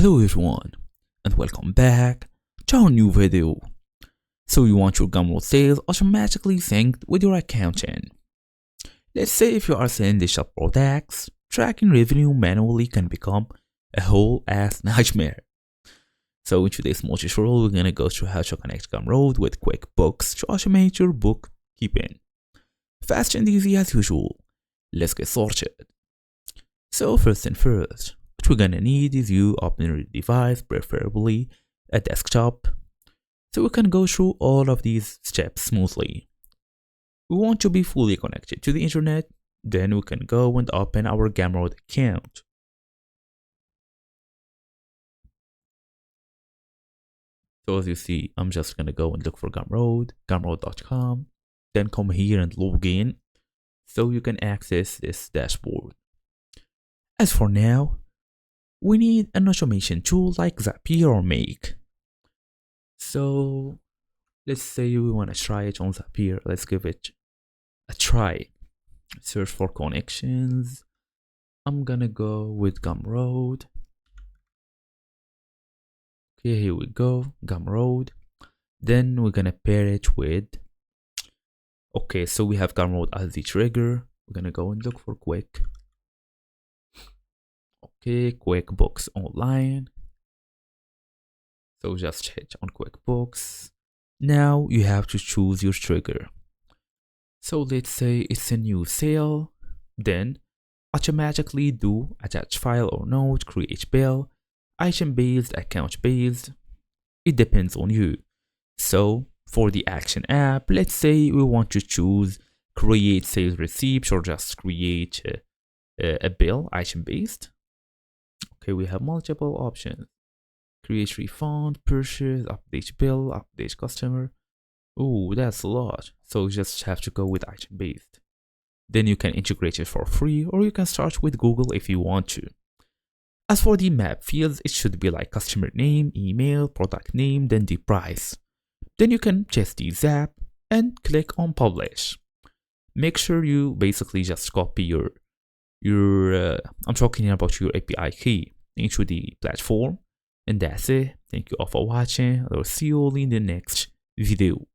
Hello everyone and welcome back to our new video. So you want your Gumroad sales automatically synced with your accountant. Let's say if you are selling digital products, tracking revenue manually can become a whole ass nightmare. So in today's small tutorial, we're gonna go through how to connect Gumroad with QuickBooks to automate your bookkeeping. Fast and easy as usual. Let's get started. So first and first, what we're gonna need is you open your device, preferably a desktop, so we can go through all of these steps smoothly. We want to be fully connected to the internet, then we can go and open our Gumroad account. So as you see, I'm just gonna go and look for Gumroad, gumroad.com, then come here and log in so you can access this dashboard. As for now, we need an automation tool like Zapier or Make. So let's say we want to try it on Zapier. Let's give it a try. Search for connections. I'm gonna go with Gumroad. Okay, here we go, Gumroad. Then we're gonna pair it with, okay, so we have Gumroad as the trigger. We're gonna go and look for QuickBooks Online. So just hit on QuickBooks. Now you have to choose your trigger. So let's say it's a new sale. Then automatically do attach file or note, create bill, item based, account based. It depends on you. So for the action app, let's say we want to choose create sales receipts or just create a bill, item based. Okay, we have multiple options. Create refund, purchase, update bill, update customer. Oh, that's a lot. So you just have to go with item based. Then you can integrate it for free, or you can start with Google if you want to. As for the map fields, it should be like customer name, email, product name, then the price. Then you can test the app and click on publish. Make sure you basically just copy your I'm talking about your API key into the platform, and that's it. Thank you all for watching. I'll see you all in the next video.